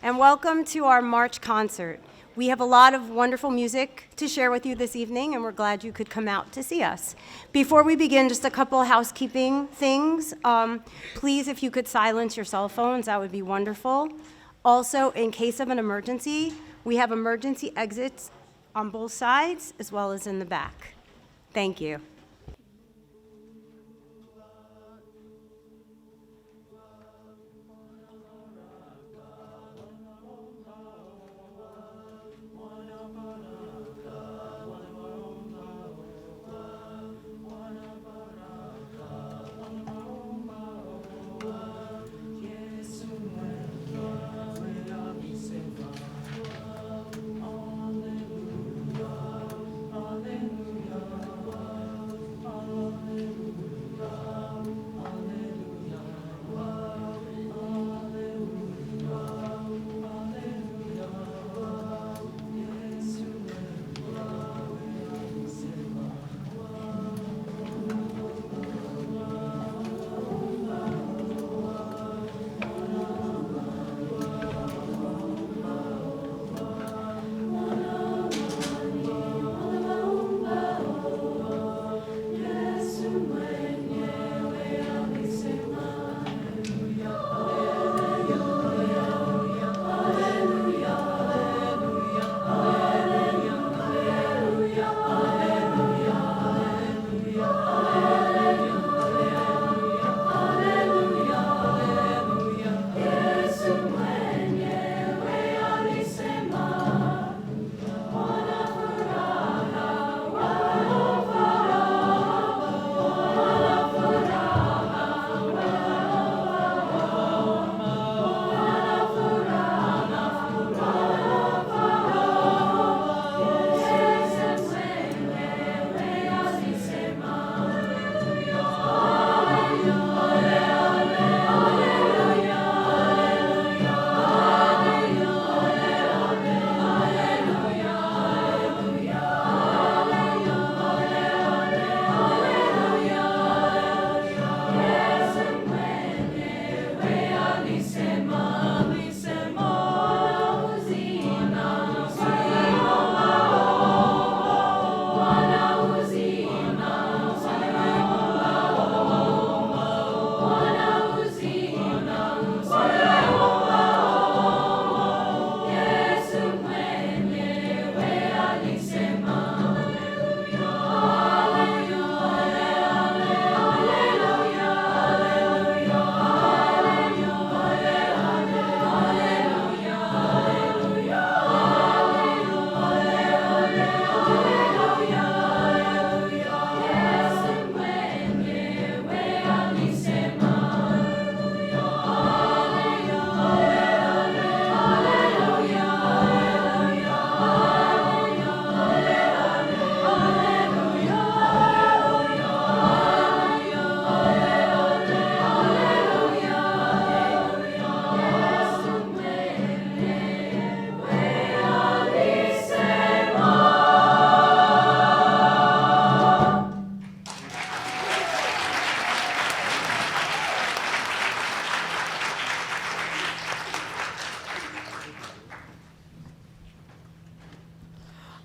and welcome to our March concert. We have a lot of wonderful music to share with you this evening, and we're glad you could come out to see us. Before we begin, just a couple housekeeping things. Please, if you could silence your cell phones, that would be wonderful. Also, in case of an emergency, we have emergency exits on both sides as well as in the back. Thank you.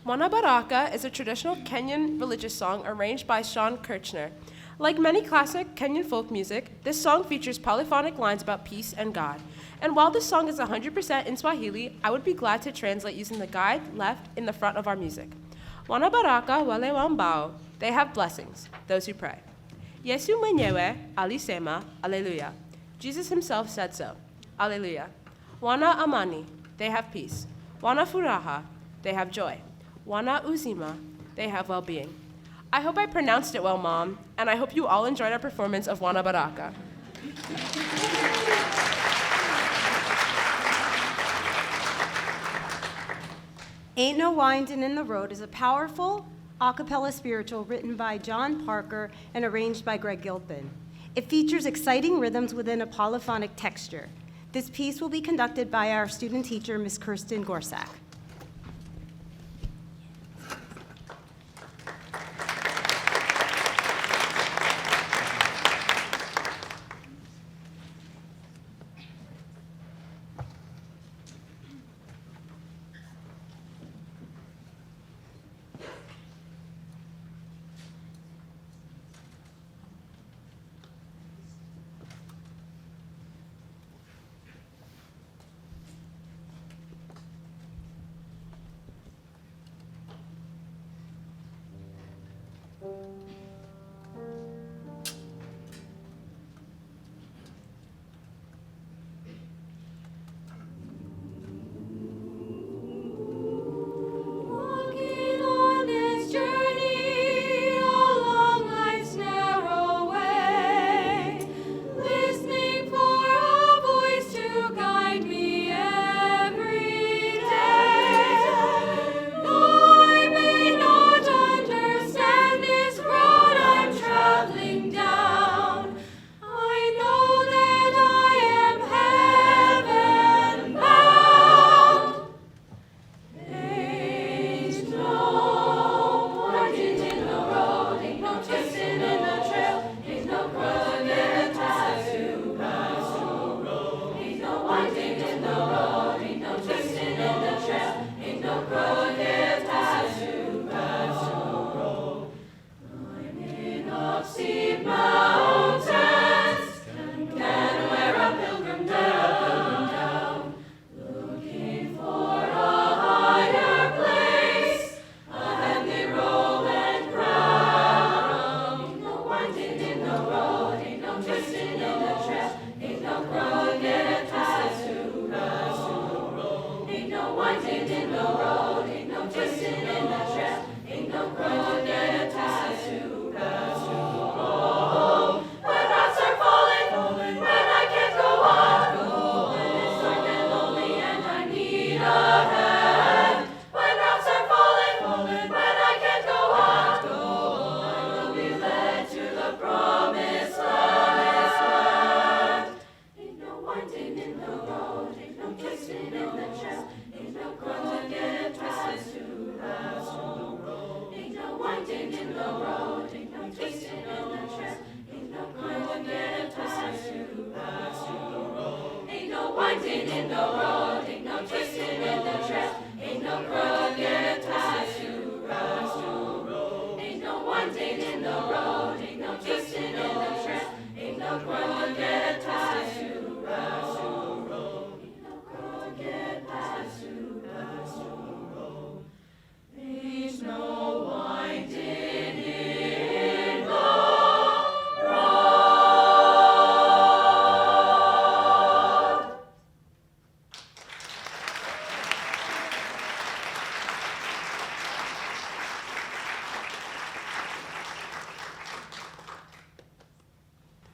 Mwana Baraka is a traditional Kenyan religious song arranged by Sean Kirchner. Like many classic Kenyan folk music, this song features polyphonic lines about peace and God. And while this song is 100% in Swahili, I would be glad to translate using the guide left in the front of our music. Mwana Baraka wale wambao, they have blessings, those who pray. Yesu mwenyewe alisema, Alleluia. Jesus himself said so, Alleluia. Wana amani, they have peace. Wana furaha, they have joy. Wana uzima, they have well-being. I hope I pronounced it well, Mom, and I hope you all enjoyed our performance of Mwana Baraka. Ain't No Windin' in the Road is a powerful a cappella spiritual written by John Parker and arranged by Greg Gilpin. It features exciting rhythms within a polyphonic texture. This piece will be conducted by our student teacher, Ms. Kirsten Gorsak.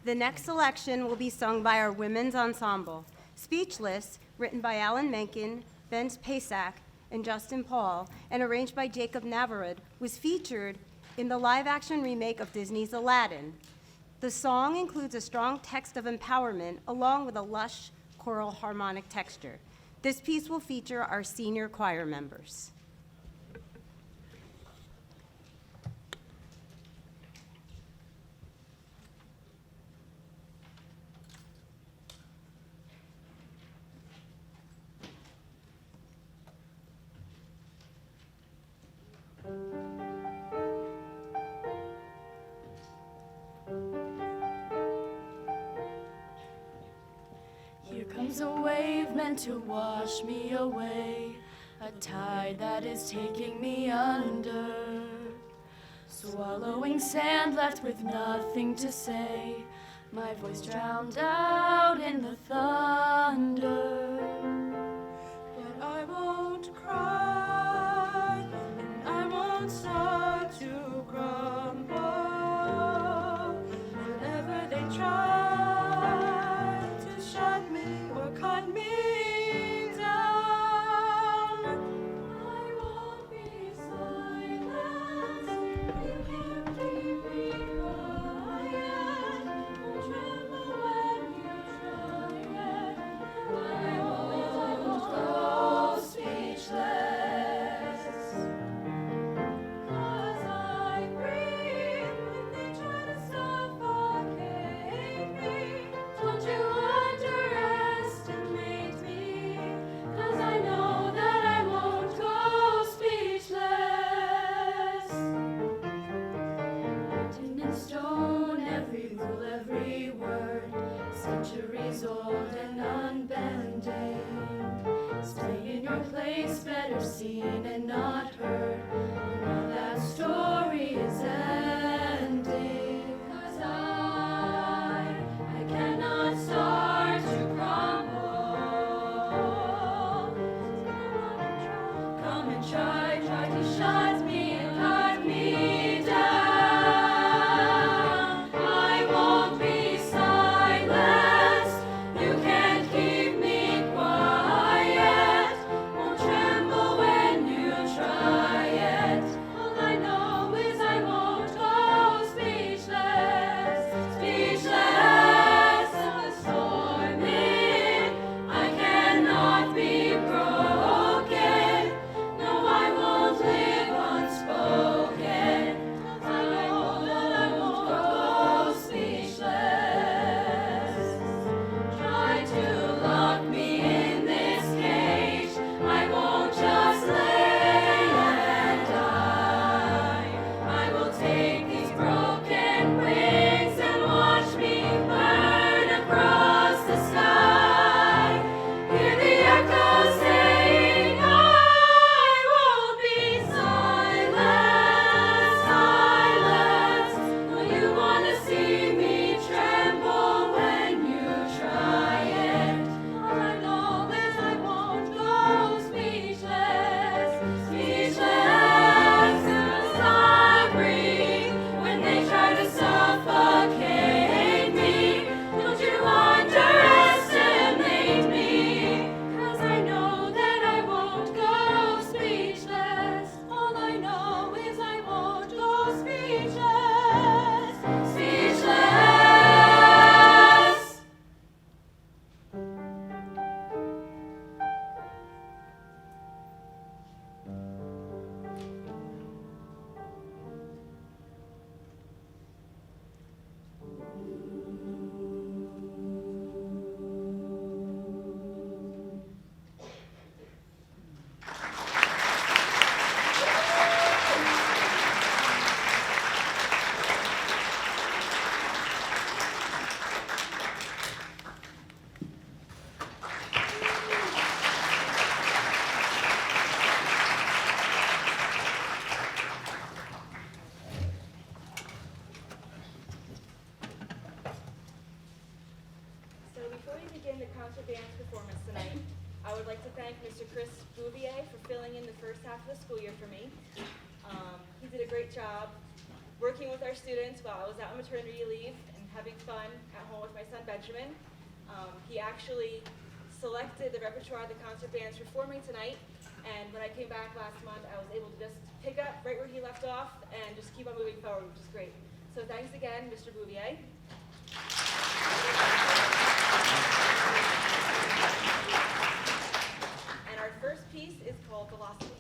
The next selection will be sung by our women's ensemble. Speechless, written by Alan Menken, Ben Pasak, and Justin Paul, and arranged by Jacob Navarud, was featured in the live-action remake of Disney's Aladdin. The song includes a strong text of empowerment along with a lush choral harmonic texture. This piece will feature our senior choir members. Here comes a wave meant to wash me away, a tide that is taking me under. Swallowing sand left with nothing to say, my voice drowned out in the thunder. But I won't cry, and I won't start to crumble. Whenever they try to shut me or cut me down, I won't be silent. You can't keep me quiet. Won't tremble when you try it. I won't go speechless. 'Cause I breathe when they try to suffocate me. Don't you underestimate me, 'cause I know that I won't go speechless. Written in stone, every rule, every word, centuries old and unbending. Stay in your place, better seen and not heard. Now that story is ending. 'Cause I cannot start to crumble. Come and try to shut me and cut me down. I won't be silenced. You can't keep me quiet. Won't tremble when you try it. like to thank Mr. Chris Bouvier for filling in the first half of the school year for me. He did a great job working with our students while I was out on maternity leave and having fun at home with my son Benjamin. He actually selected the repertoire of the concert bands performing tonight, and when I came back last month, I was able to just pick up right where he left off and just keep on moving forward, which is great. So thanks again, Mr. Bouvier. And our first piece is called Velocity.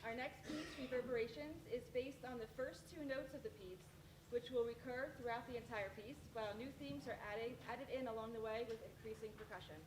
Our next piece, Reverberations, is based on the first two notes of the piece, which will recur throughout the entire piece, while new themes are added in along the way with increasing percussion.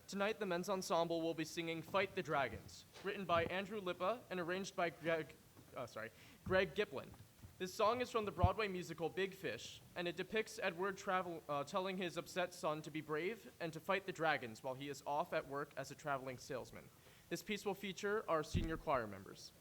Tonight, the men's ensemble will be singing Fight the Dragons, written by Andrew Lippa and arranged by Greg Giplin. This song is from the Broadway musical Big Fish, and it depicts Edward telling his upset son to be brave and to fight the dragons while he is off at work as a traveling salesman. This piece will feature our senior choir members.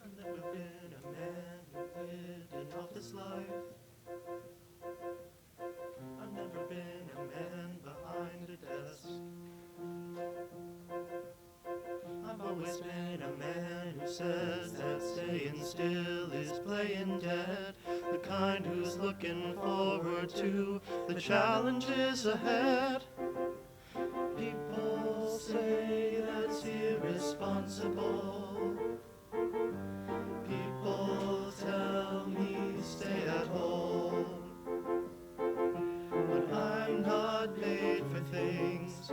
I've never been a man who lived an office life. I've never been a man behind a desk. I've always been a man who says that staying still is playing dead, the kind who's looking forward to the challenges ahead. People say that's irresponsible. People tell me stay at home. But I'm not made for things.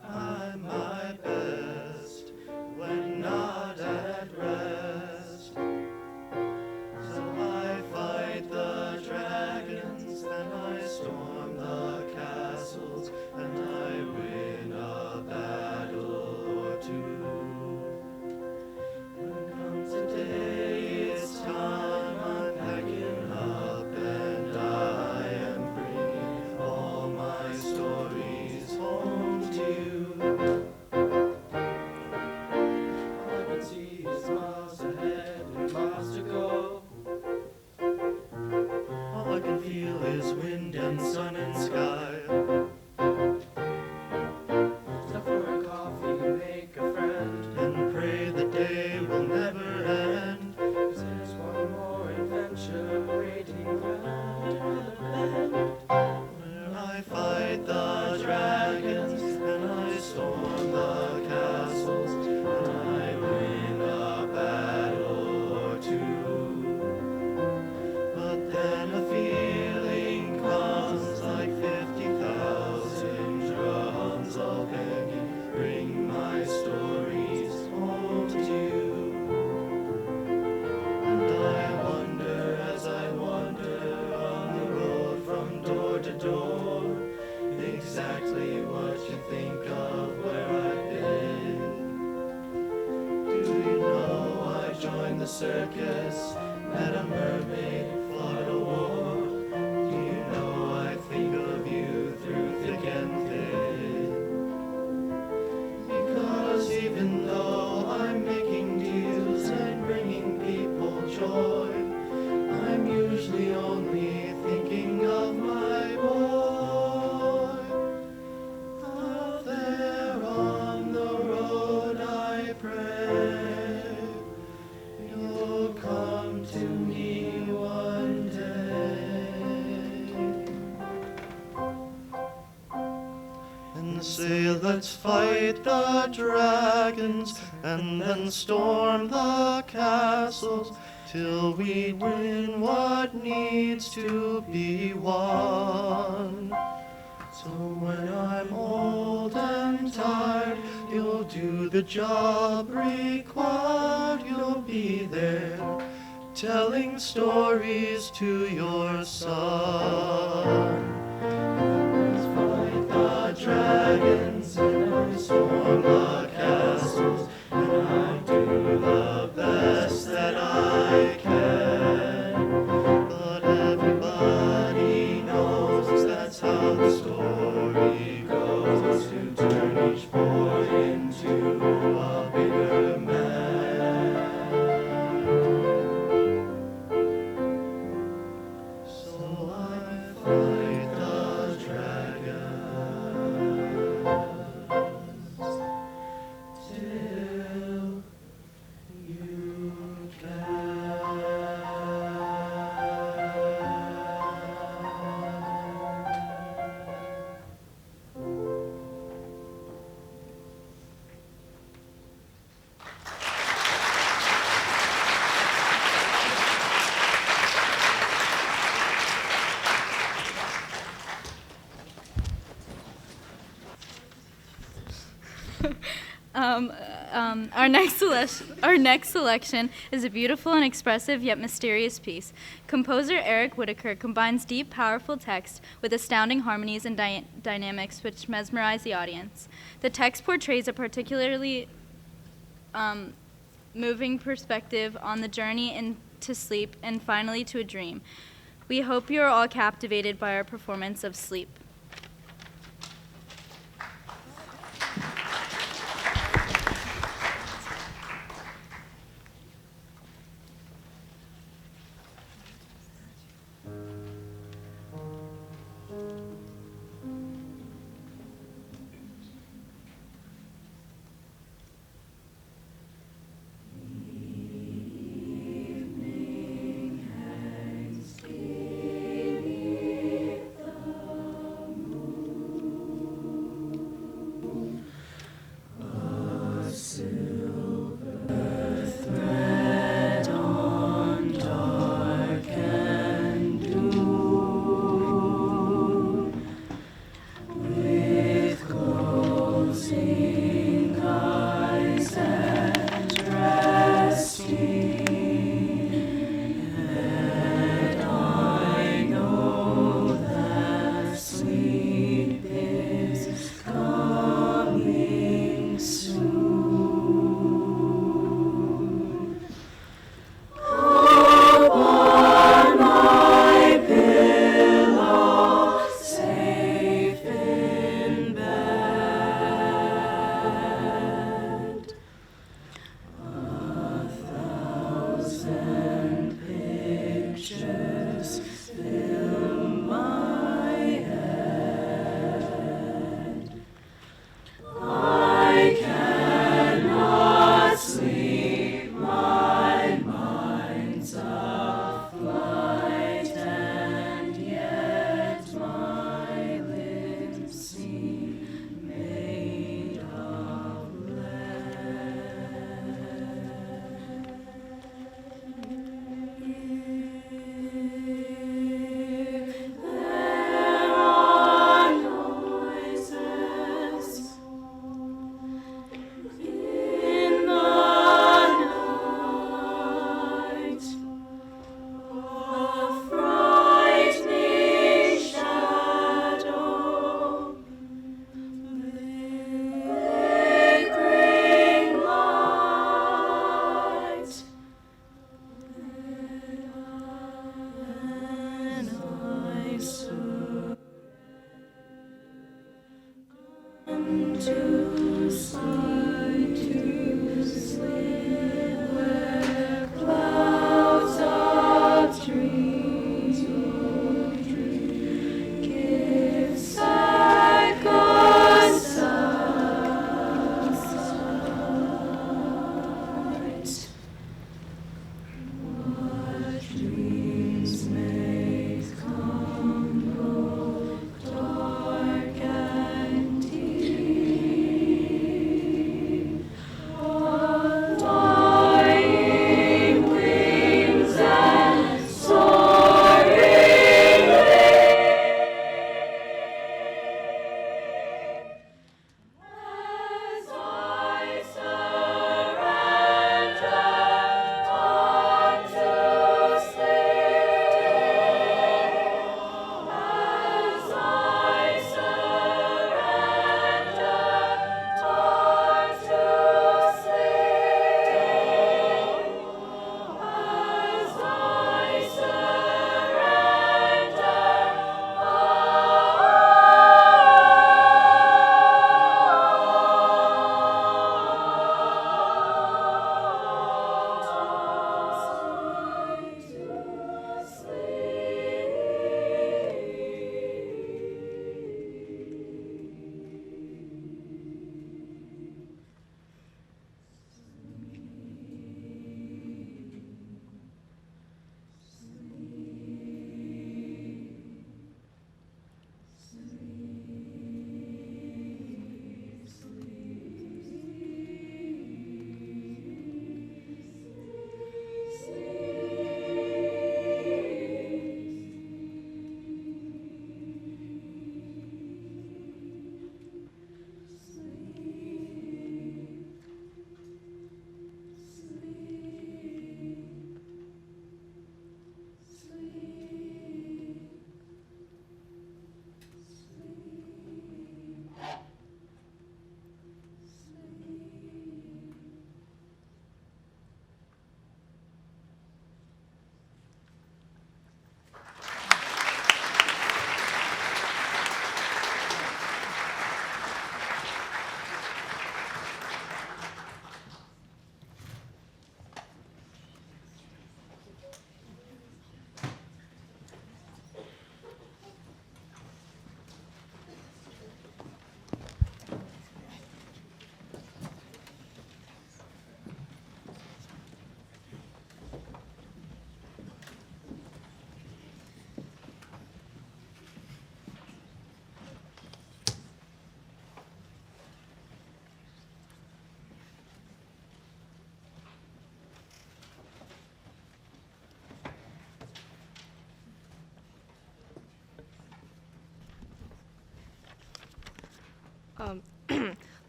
I'm my best when not at rest. So I fight the dragons, then I storm the castles, and I win a battle or two. When comes a day, it's time I'm packing up, and I am bringing all my stories home to you. All I can see is miles ahead and miles to go. All I can feel is wind and sun and sky. Stop for a coffee, make a friend, and pray the day will never end. 'Cause there's one more adventure waiting round the bend, where I fight the dragons and I storm the castles, and I win a battle or two. But then a feeling comes like 50,000 drums all banging, bring my stories home to you. And I wonder as I wander on the road from door to door, exactly what you think of where I've been. Do you know I joined the circus, met a mermaid, fought a war? Do you know I think of you through thick and thin? Because even though I'm making deals and bringing people joy, I'm usually only thinking of my boy. Out there on the road I pray you'll come to me one day and say, let's fight the dragons and then storm the castles till we win what needs to be won. So when I'm old and tired, you'll do the job required. You'll be there telling stories to your son. Let's fight the dragons and I storm the castles, and I do the best that I can. But everybody knows that's how the story goes, to turn each boy into a bigger man. So I fight the dragons. Our next selection is a beautiful and expressive yet mysterious piece. Composer Eric Whitaker combines deep, powerful text with astounding harmonies and dynamics which mesmerize the audience. The text portrays a particularly moving perspective on the journey into sleep and finally to a dream. We hope you are all captivated by our performance of Sleep.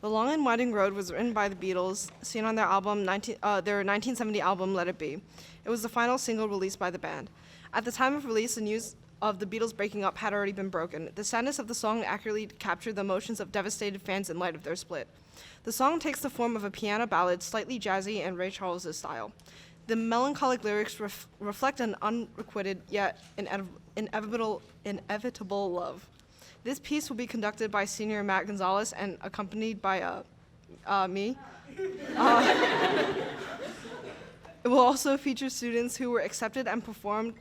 The Long and Winding Road was written by the Beatles, seen on their album, their 1970 album, Let It Be. It was the final single released by the band. At the time of release, the news of the Beatles breaking up had already been broken. The sadness of the song accurately captured the emotions of devastated fans in light of their split. The song takes the form of a piano ballad, slightly jazzy in Ray Charles' style. The melancholic lyrics reflect an unrequited yet inevitable love. This piece will be conducted by senior Matt Gonzalez and accompanied by me. It will also feature students who were accepted and performed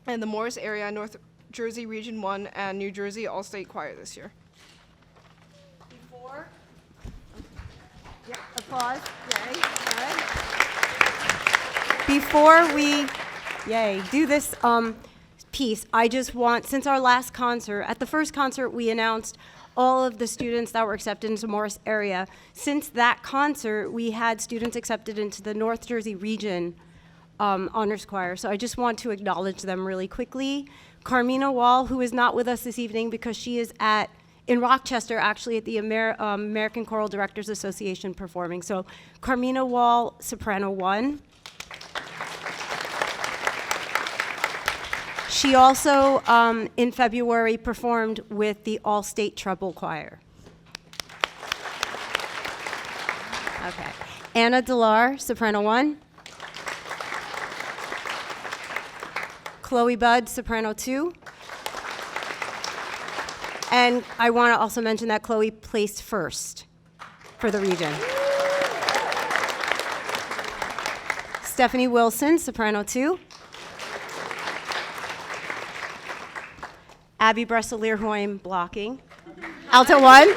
in the Morris area, North Jersey Region 1, and New Jersey All-State Choir this year. Applause. Yay. Before we do this piece, I just want, since our last concert, at the first concert we announced all of the students that were accepted into Morris area. Since that concert, we had students accepted into the North Jersey Region Honors Choir. So I just want to acknowledge them really quickly. Carmina Wall, who is not with us this evening because she is in Rochester, actually, at the American Choral Directors Association performing. So Carmina Wall, soprano 1. She also, in February, performed with the All-State Treble Choir. Okay. Anna Delar, soprano 1. Chloe Budd, soprano 2. And I want to also mention that Chloe placed first for the region. Stephanie Wilson, soprano 2. Abby Bressel-Learhoim, blocking, alto 1.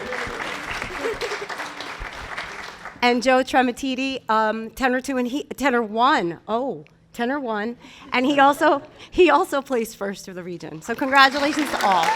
And Joe Trematiti, tenor 2 and tenor 1. Oh, tenor 1. And he also placed first for the region. So congratulations to all.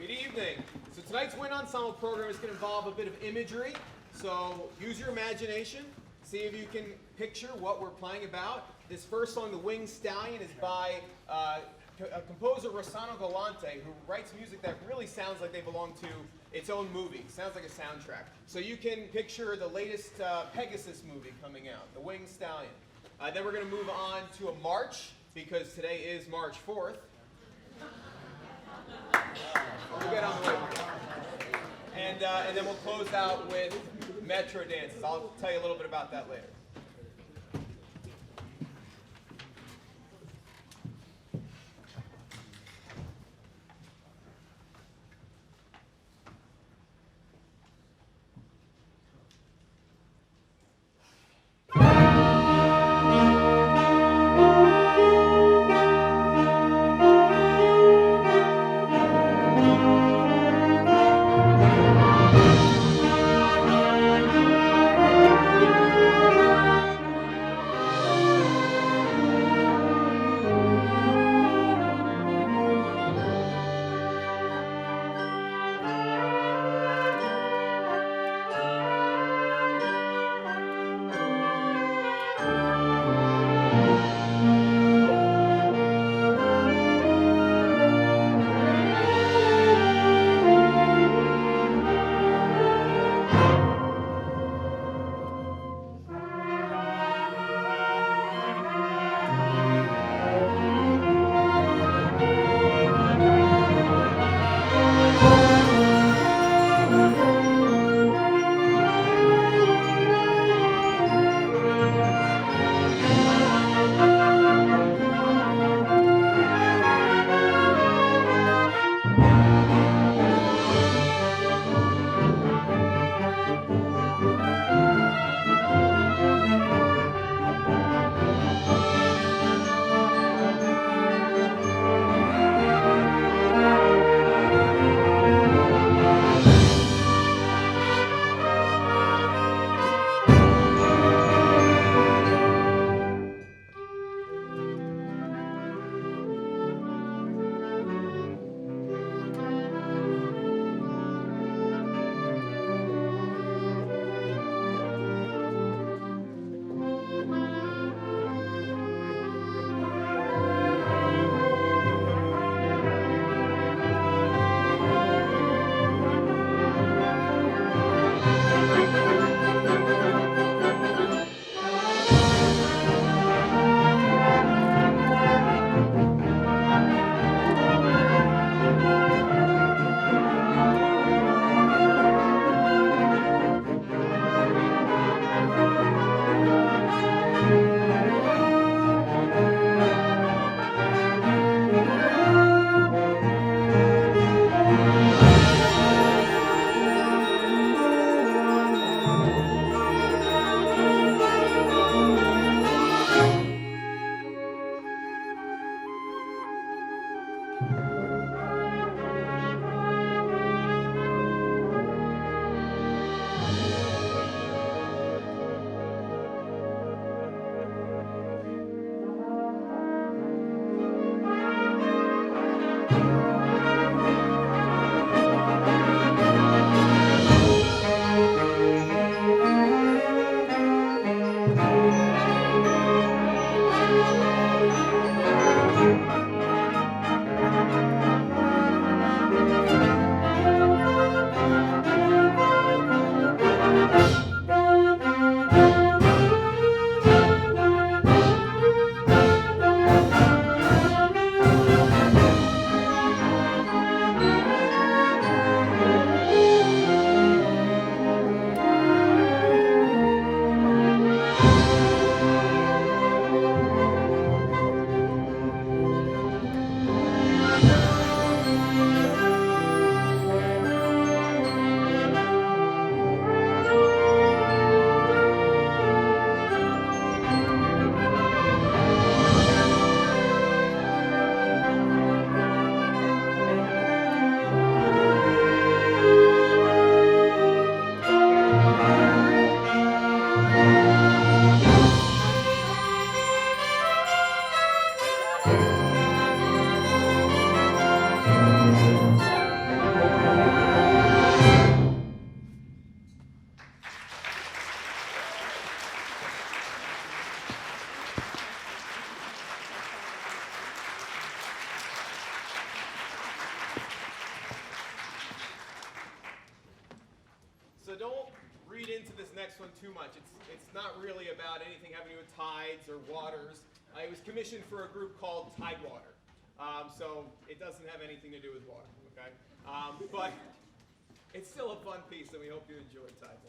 Good evening. So tonight's wind ensemble program is going to involve a bit of imagery. So use your imagination. See if you can picture what we're playing about. This first song, The Winged Stallion, is by a composer, Rossano Galante, who writes music that really sounds like they belong to its own movie. Sounds like a soundtrack. So you can picture the latest Pegasus movie coming out, The Winged Stallion. Then we're going to move on to a march, because today is March 4th. We'll get on the way. And then we'll close out with Metro dances. I'll tell you a little bit about that later. read into this next one too much. It's not really about anything having to do with tides or waters. It was commissioned for a group called Tidewater. So it doesn't have anything to do with water, okay? But it's still a fun piece, and we hope you enjoy Tidewater.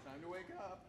Time to wake up.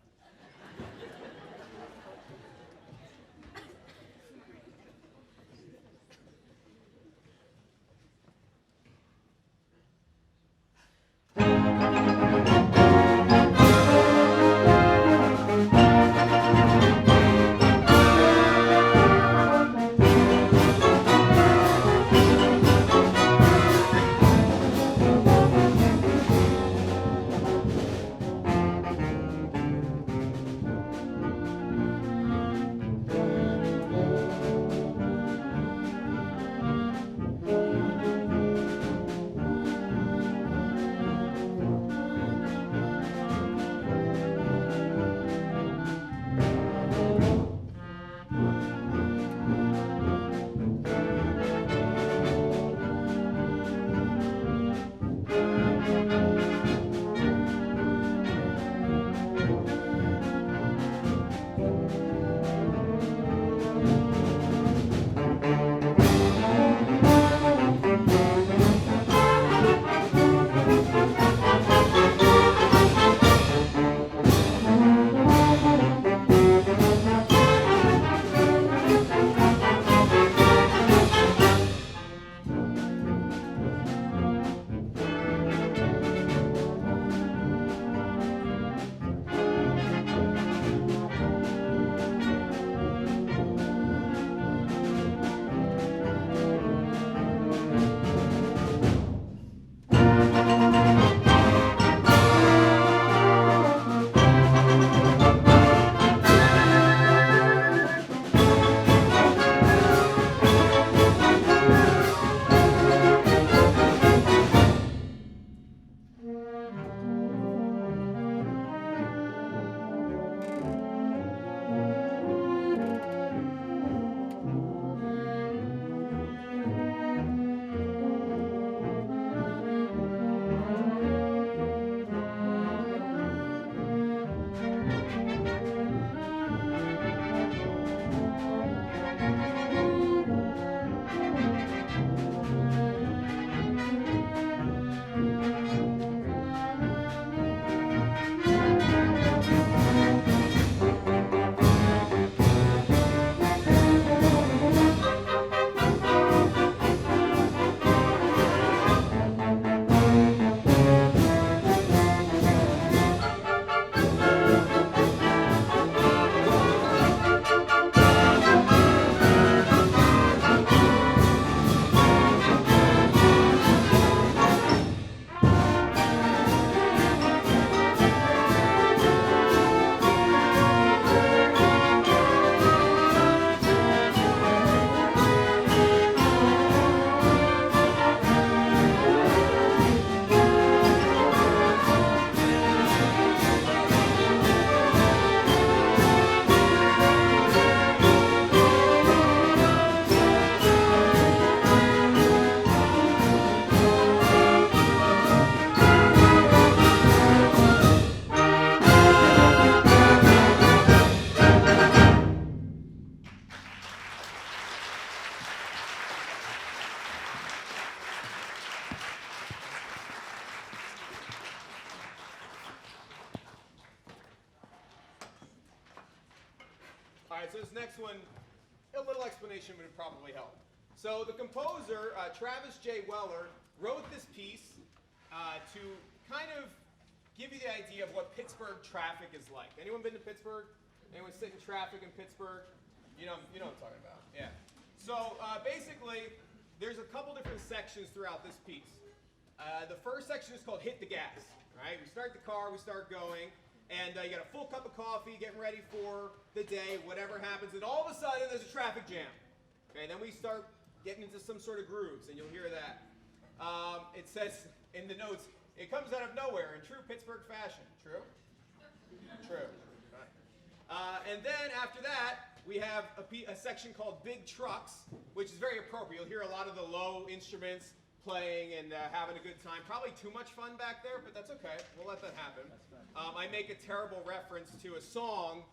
All right, so this next one, a little explanation would probably help. So the composer, Travis J. Weller, wrote this piece to kind of give you the idea of what Pittsburgh traffic is like. Anyone been to Pittsburgh? Anyone sit in traffic in Pittsburgh? You know what I'm talking about, yeah. So basically, there's a couple different sections throughout this piece. The first section is called Hit the Gas, right? We start the car, we start going, and you got a full cup of coffee, getting ready for the day, whatever happens, and all of a sudden there's a traffic jam. Okay, then we start getting into some sort of grooves, and you'll hear that. It says in the notes, it comes out of nowhere in true Pittsburgh fashion. True? True. And then after that, we have a section called Big Trucks, which is very appropriate. You'll hear a lot of the low instruments playing and having a good time. Probably too much fun back there, but that's okay. We'll let that happen. I make a terrible reference to a song,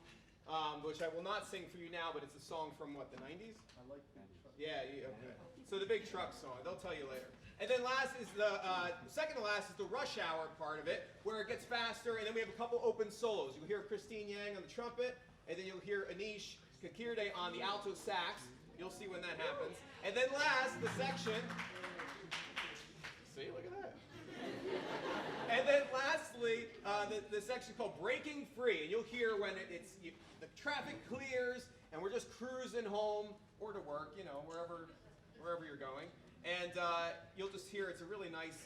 which I will not sing for you now, but it's a song from, what, the 90s? I like that. Yeah, okay. So the Big Truck song, they'll tell you later. And then last is the, second to last is the rush hour part of it, where it gets faster, and then we have a couple open solos. You'll hear Christine Yang on the trumpet, and then you'll hear Anish Kakirde on the alto sax. You'll see when that happens. And then last, the section, see, look at that. And then lastly, the section called Breaking Free, and you'll hear when the traffic clears, and we're just cruising home, or to work, you know, wherever you're going. And you'll just hear it's a really nice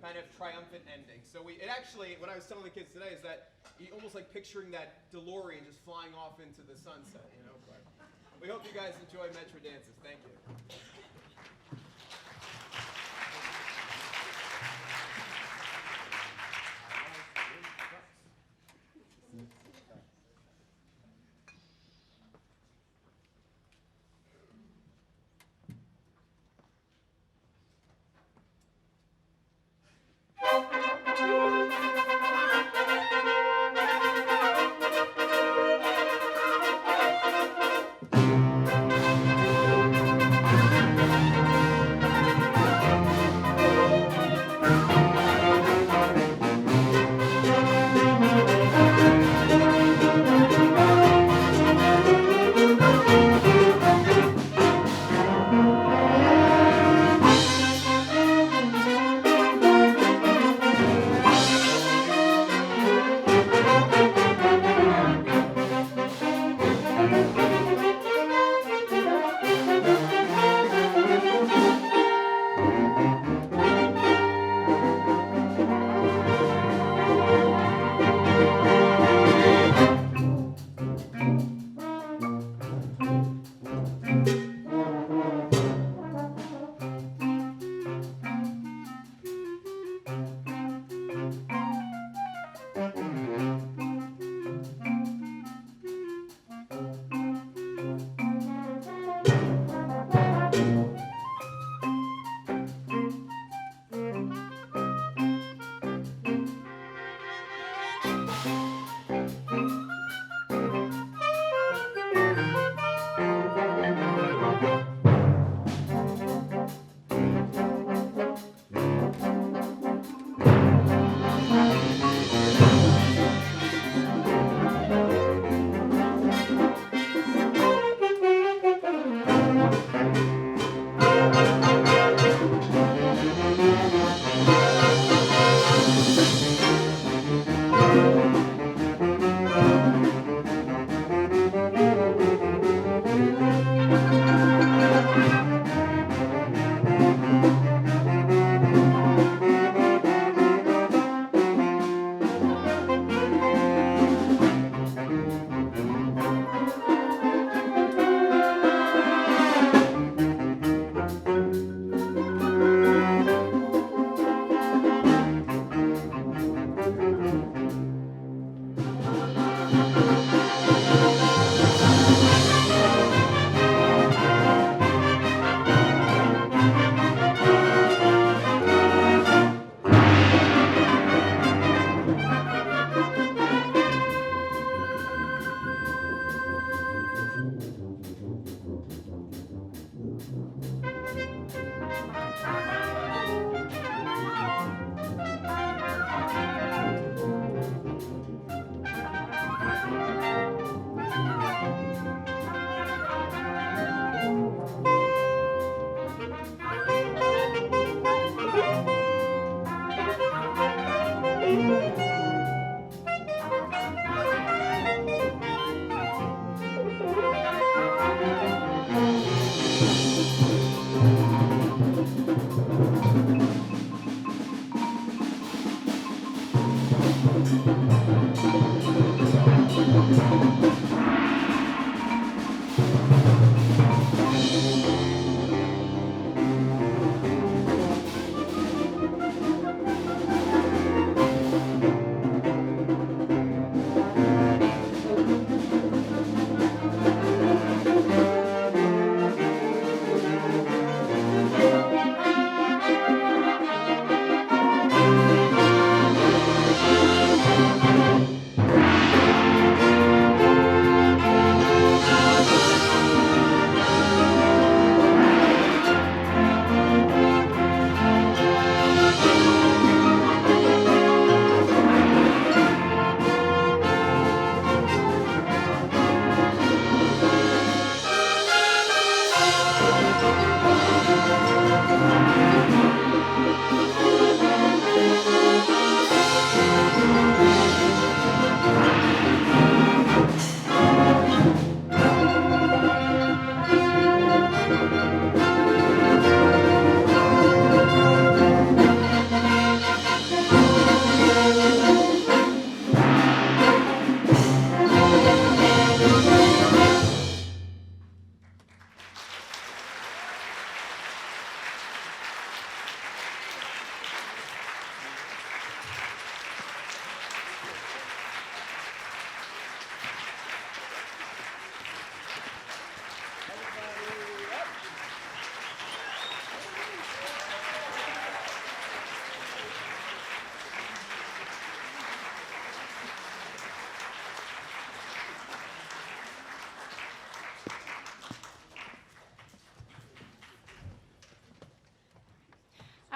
kind of triumphant ending. So it actually, what I was telling the kids today is that you almost like picturing that DeLorean just flying off into the sunset, you know. But we hope you guys enjoy Metro Dances. Thank you.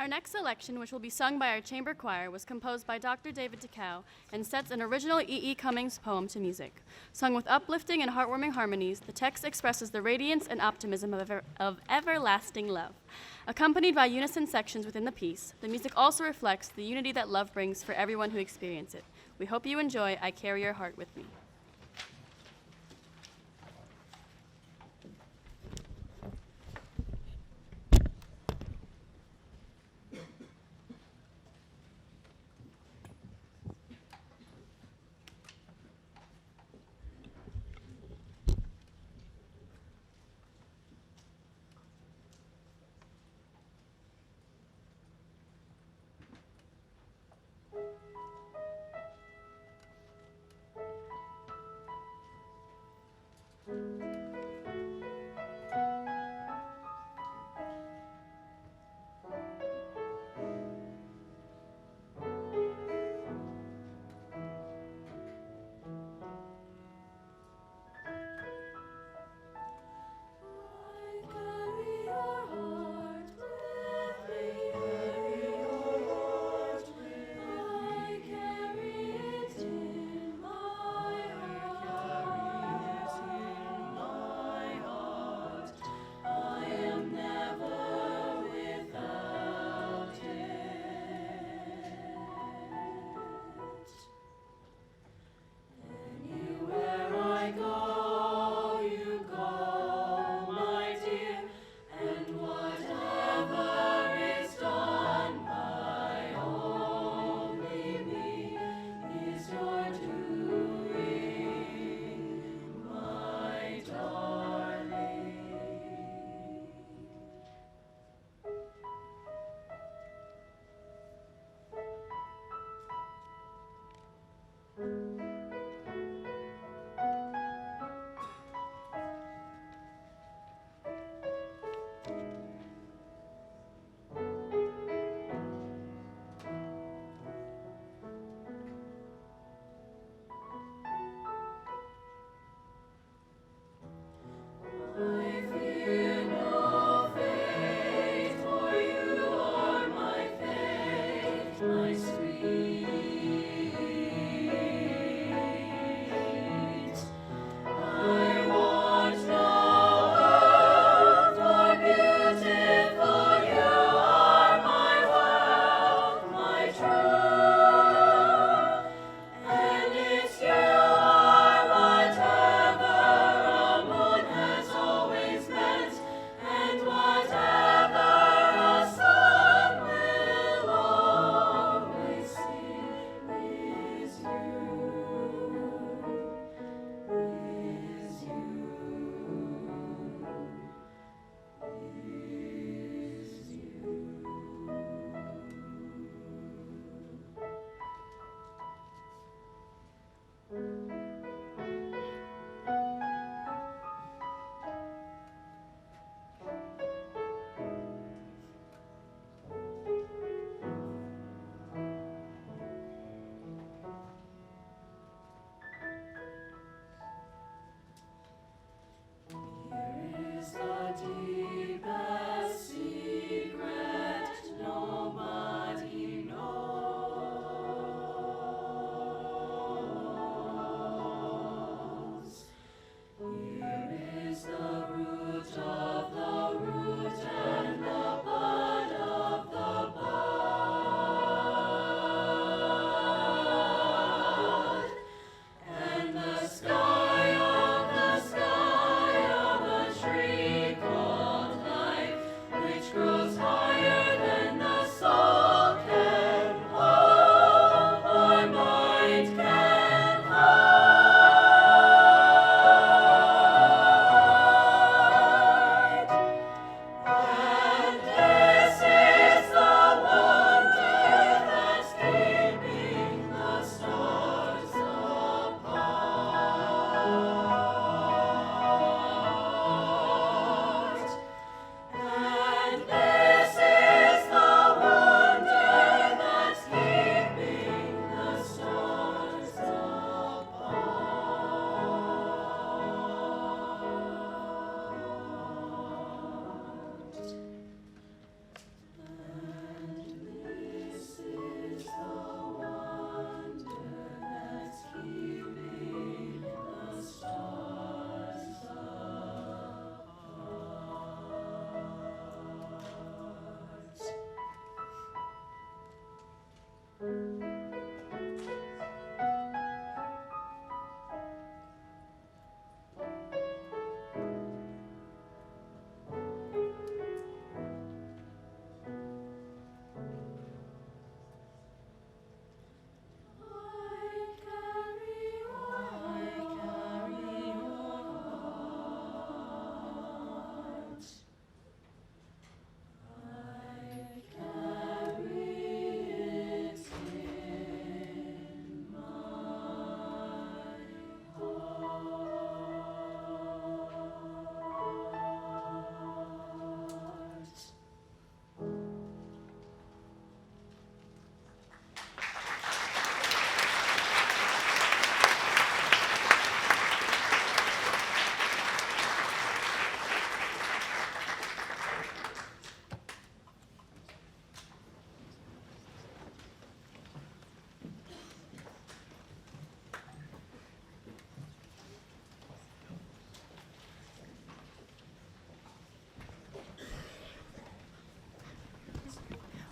Our next selection, which will be sung by our chamber choir, was composed by Dr. David Decow and sets an original E. E. Cummings poem to music. Sung with uplifting and heartwarming harmonies, the text expresses the radiance and optimism of everlasting love. Accompanied by unison sections within the piece, the music also reflects the unity that love brings for everyone who experiences it. We hope you enjoy I Carry Your Heart With Me.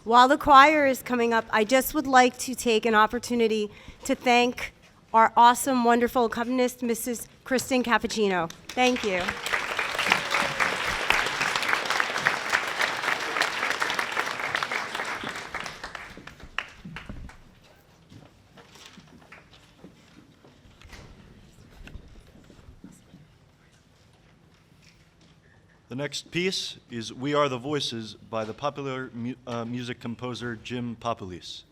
While the choir is coming up, I just would like to take an opportunity to thank our awesome, wonderful accompanist, Mrs. Kristen Cappuccino. Thank you. The next piece is We Are the Voices by the popular music composer Jim Papulis.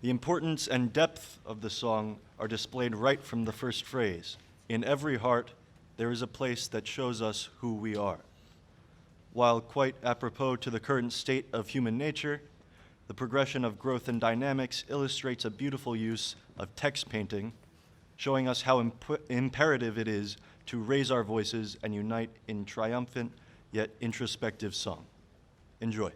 The importance and depth of the song are displayed right from the first phrase. In every heart, there is a place that shows us who we are. While quite apropos to the current state of human nature, the progression of growth and dynamics illustrates a beautiful use of text painting, showing us how imperative it is to raise our voices and unite in triumphant yet introspective song. Enjoy.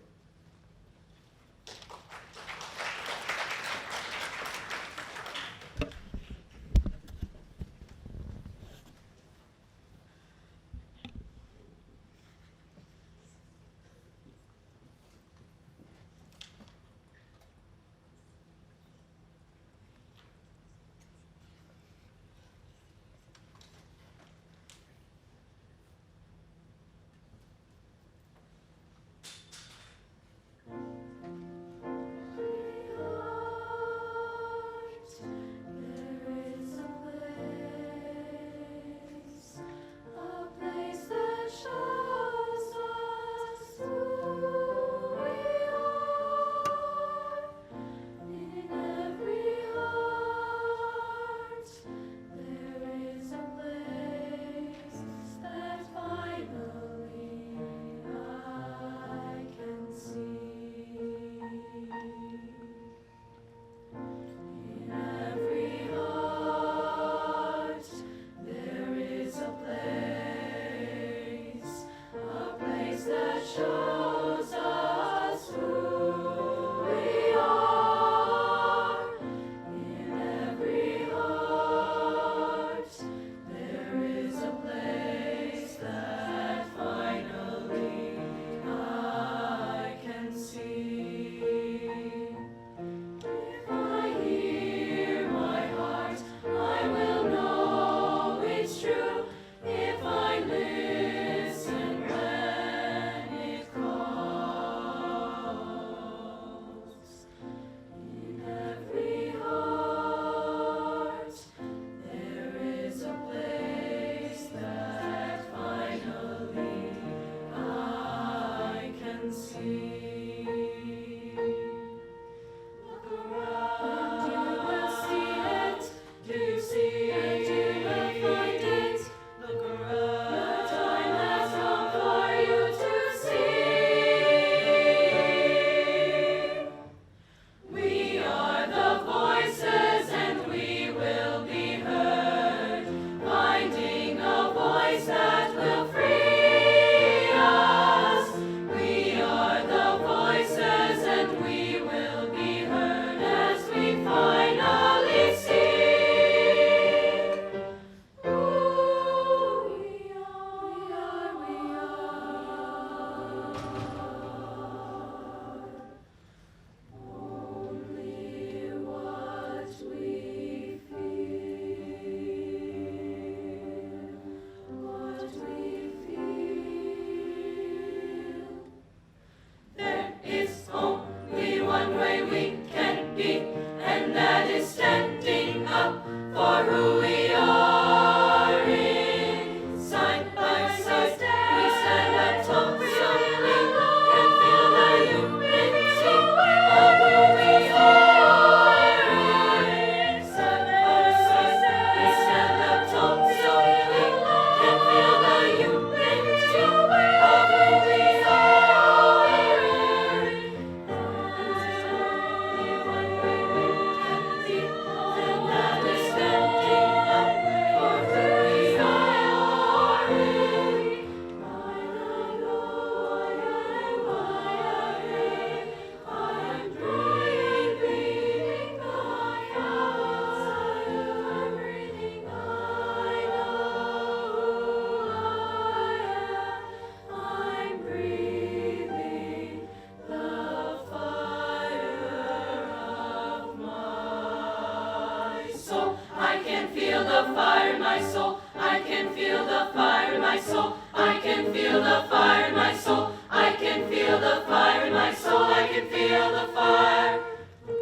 can feel the fire in my soul. I can feel the fire in my soul. I can feel the fire in my soul. I can feel the fire in my soul. I can feel the fire. Do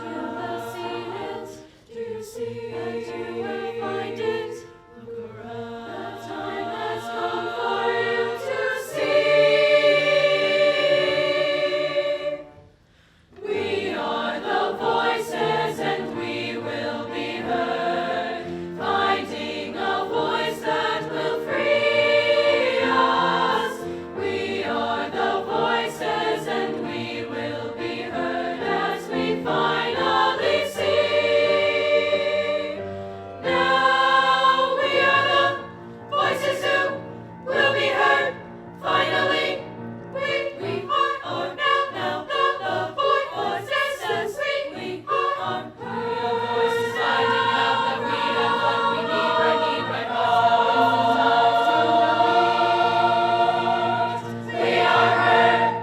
you see it? Do you see it? Do you find it? Look around. The time has come for you to see. We are the voices and we will be heard, finding a voice that will free us. We are the voices and we will be heard as we finally see. Now we are the voices who will be heard, finally. We are now the voices as we are. We are voices finding out that we have what we need right now. We are heard.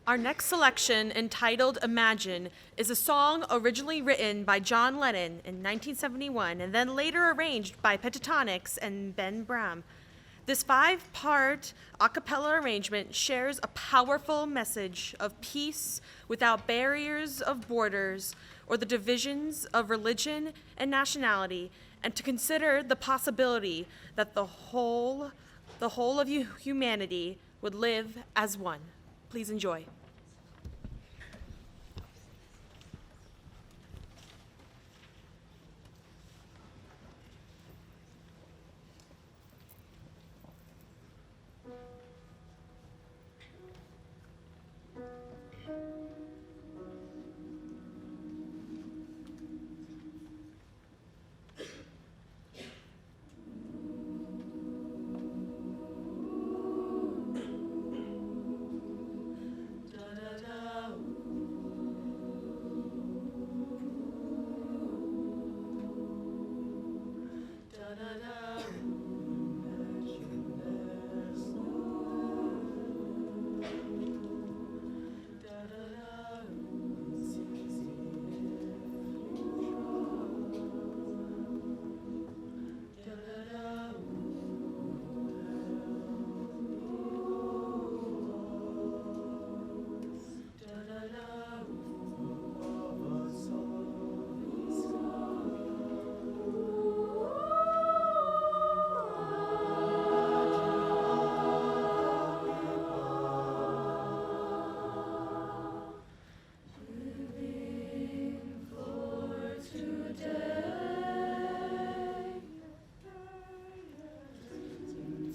Our next selection, entitled Imagine, is a song originally written by John Lennon in 1971 and then later arranged by Pentatonics and Ben Bram. This 5-part a cappella arrangement shares a powerful message of peace without barriers of borders or the divisions of religion and nationality, and to consider the possibility that the whole of humanity would live as one. Please enjoy.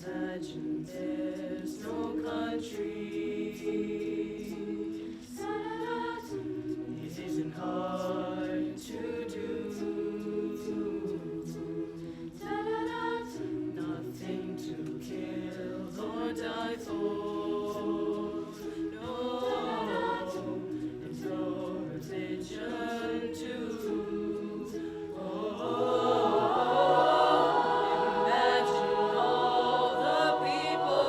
Imagine there's no country. It isn't hard to do. Nothing to kill or die for. No, and no religion too. Imagine all the people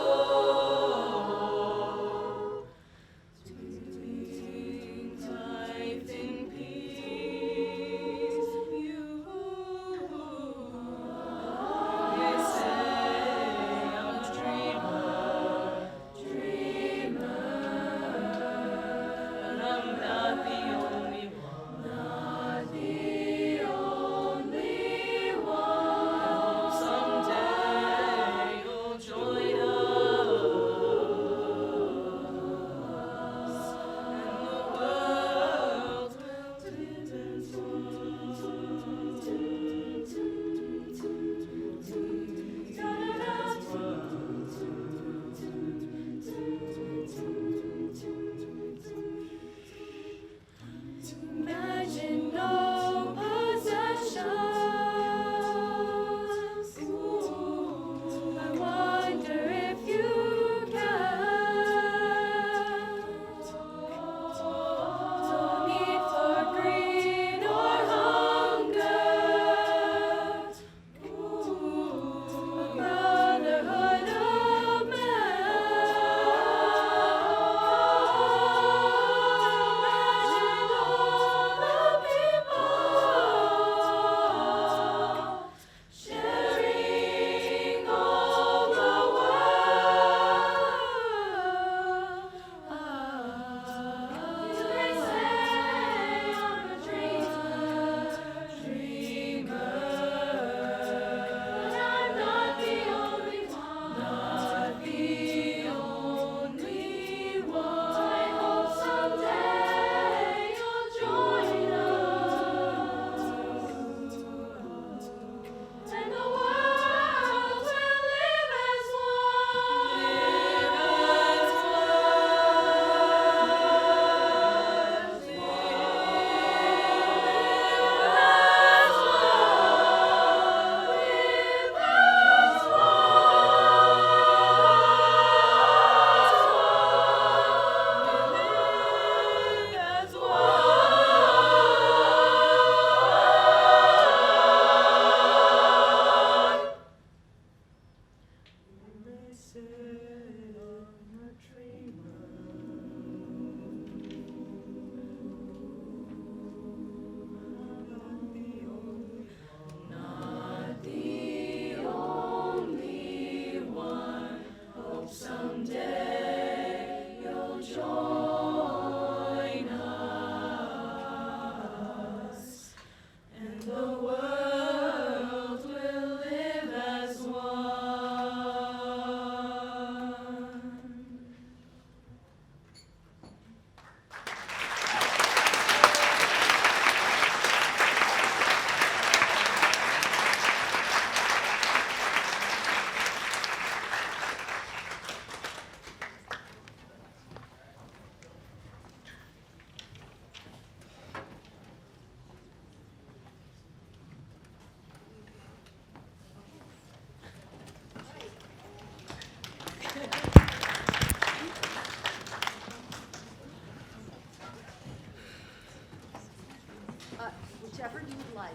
whichever you would like.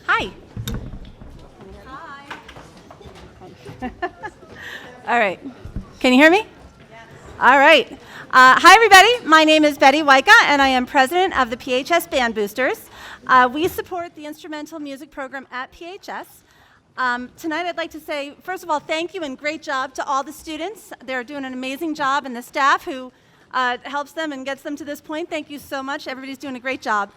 Hi. All right. Can you hear me? Yes. All right. Hi, everybody. My name is Betty Wyka, and I am president of the PHS Band Boosters. We support the instrumental music program at PHS. Tonight, I'd like to say, first of all, thank you and great job to all the students. They're doing an amazing job, and the staff who helps them and gets them to this point. Thank you so much. Everybody's doing a great job.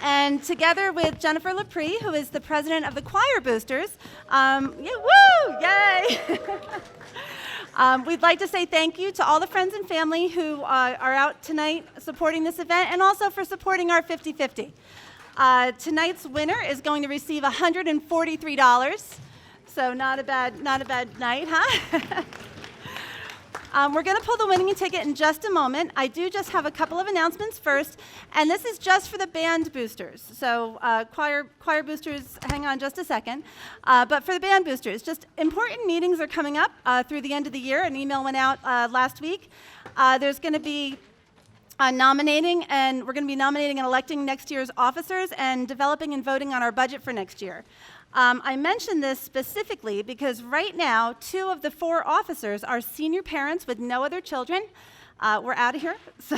And together with Jennifer Lepre, who is the president of the Choir Boosters, yay! We'd like to say thank you to all the friends and family who are out tonight supporting this event, and also for supporting our 50-50. Tonight's winner is going to receive $143, so not a bad night, huh? We're going to pull the winning ticket in just a moment. I do just have a couple of announcements first, and this is just for the band boosters. So choir boosters, hang on just a second. But for the band boosters, just important meetings are coming up through the end of the year. An email went out last week. There's going to be nominating, and we're going to be nominating and electing next year's officers and developing and voting on our budget for next year. I mention this specifically because right now, 2 of the 4 officers are senior parents with no other children. We're out of here, so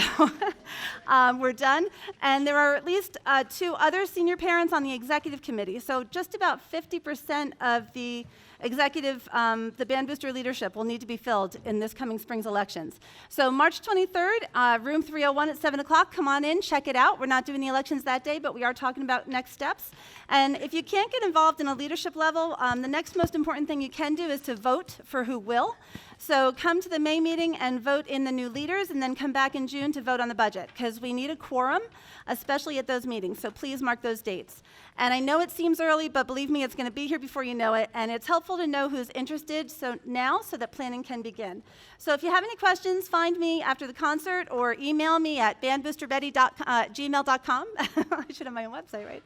we're done. And there are at least 2 other senior parents on the executive committee. So just about 50% of the executive, the band booster leadership will need to be filled in this coming spring's elections. So March 23rd, room 301 at 7 o'clock. Come on in, check it out. We're not doing the elections that day, but we are talking about next steps. And if you can't get involved in a leadership level, the next most important thing you can do is to vote for who will. So come to the May meeting and vote in the new leaders, and then come back in June to vote on the budget, because we need a quorum, especially at those meetings. So please mark those dates. And I know it seems early, but believe me, it's going to be here before you know it. And it's helpful to know who's interested so that planning can begin. So if you have any questions, find me after the concert or email me at bandboosterbetty@gmail.com. I should have my own website, right?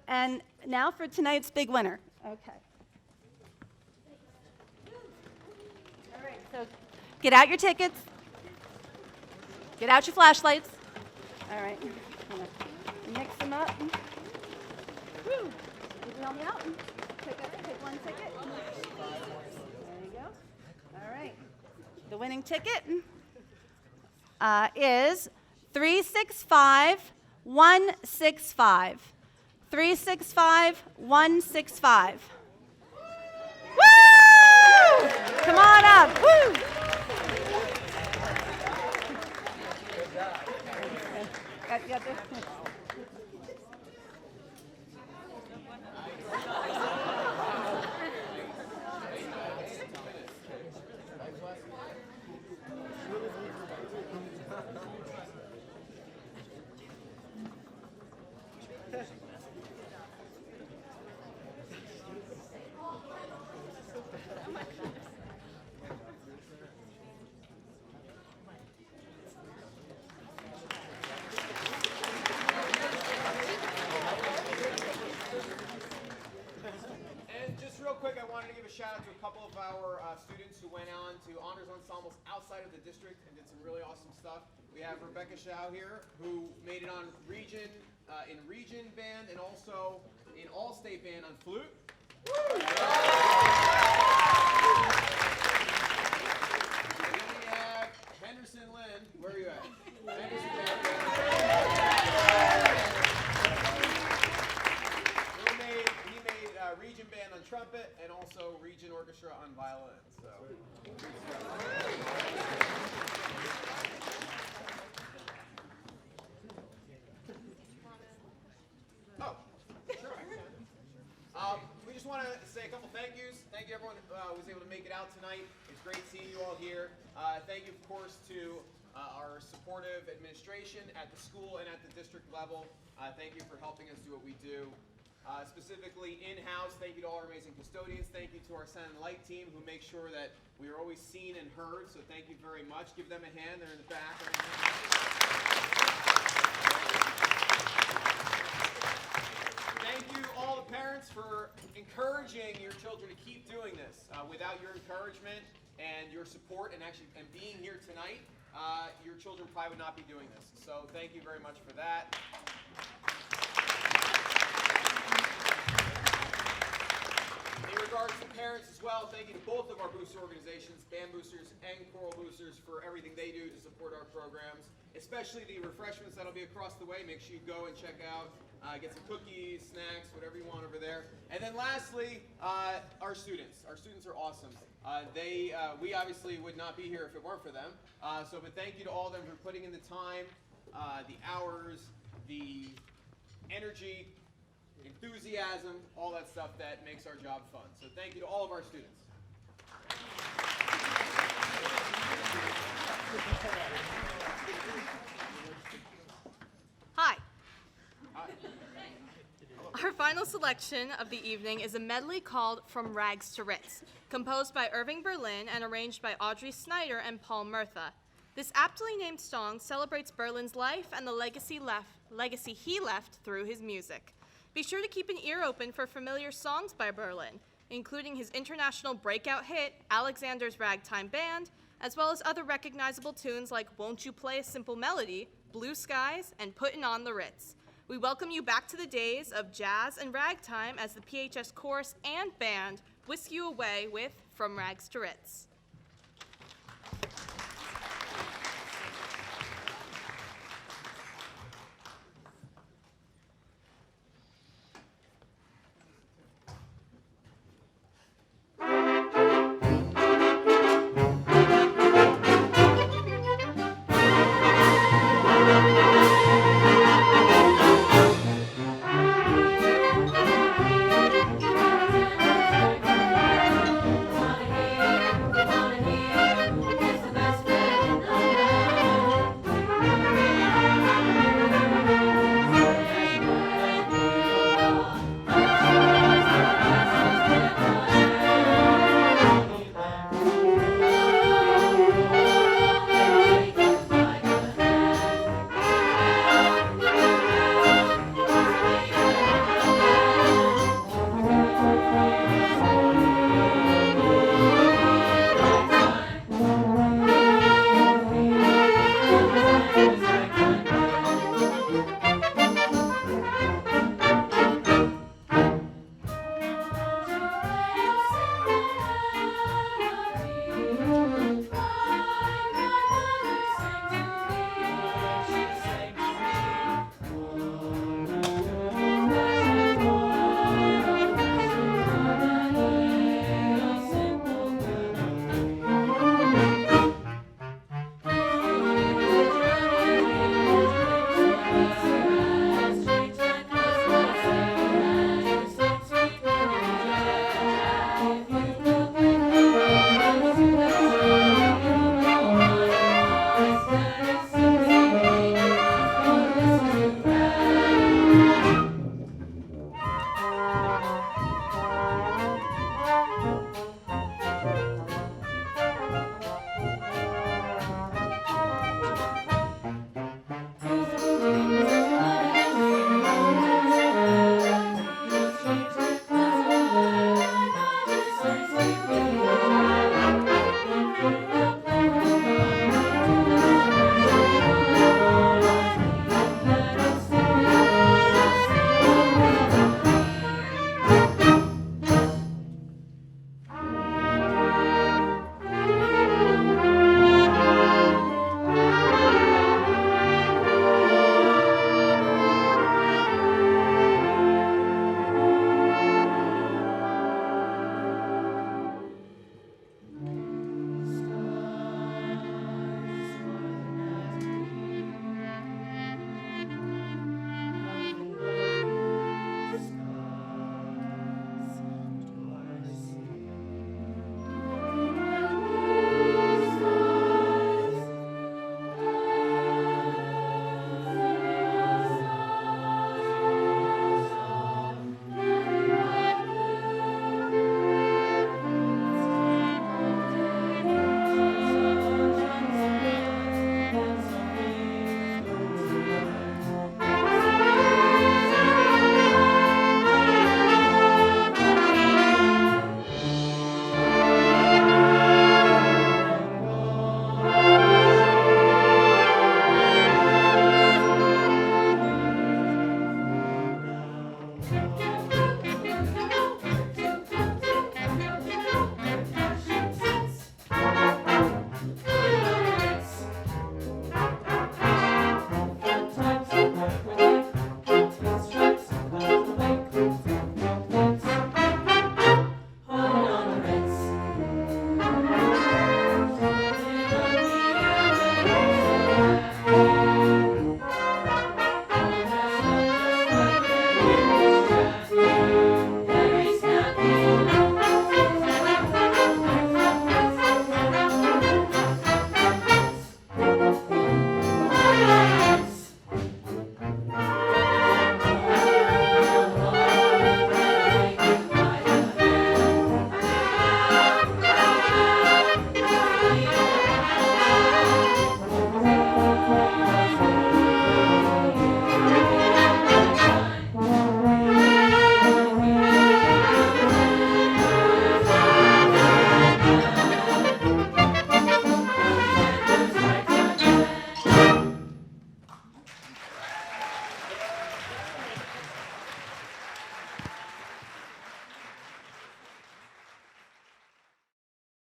And now for tonight's big winner. Okay. All right, so get out your tickets. Get out your flashlights. All right. I'm gonna mix them up. Woo! You can help me out. Pick one ticket. There you go. All right. The winning ticket is 365165. 365165. Woo! Come on up. Woo! Got this? Shout out to a couple of our students who went on to honors ensembles outside of the district and did some really awesome stuff. We have Rebecca Shao here, who made it on region in region band and also in all-state band on flute. And then we have Henderson Lynn. Where are you at? Henderson Lynn. He made region band on trumpet and also region orchestra on violin. So. Oh, sure. We just want to say a couple thank yous. Thank you everyone who was able to make it out tonight. It's great seeing you all here. Thank you, of course, to our supportive administration at the school and at the district level. Thank you for helping us do what we do. Specifically in-house, thank you to all our amazing custodians. Thank you to our Sound and Light team who make sure that we are always seen and heard. So thank you very much. Give them a hand. They're in the back. Thank you all the parents for encouraging your children to keep doing this. Without your encouragement, and your support and being here tonight, your children probably would not be doing this. So thank you very much for that. In regards to parents as well, thank you to both of our booster organizations, Band Boosters and Choral Boosters, for everything they do to support our programs, especially the refreshments that'll be across the way. Make sure you go and check out, get some cookies, snacks, whatever you want over there. And then lastly, our students. Our students are awesome. We obviously would not be here if it weren't for them. But thank you to all of them for putting in the time, the hours, the energy, enthusiasm, all that stuff that makes our job fun. So thank you to all of our students. Hi. Hi. Our final selection of the evening is a medley called From Rags to Ritz, composed by Irving Berlin and arranged by Audrey Snyder and Paul Murtha. This aptly named song celebrates Berlin's life and the legacy he left through his music. Be sure to keep an ear open for familiar songs by Berlin, including his international breakout hit, Alexander's Ragtime Band, as well as other recognizable tunes like Won't You Play a Simple Melody, Blue Skies, and Puttin' on the Ritz. We welcome you back to the days of jazz and ragtime as the PHS chorus and band whisk you away with From Rags to Ritz.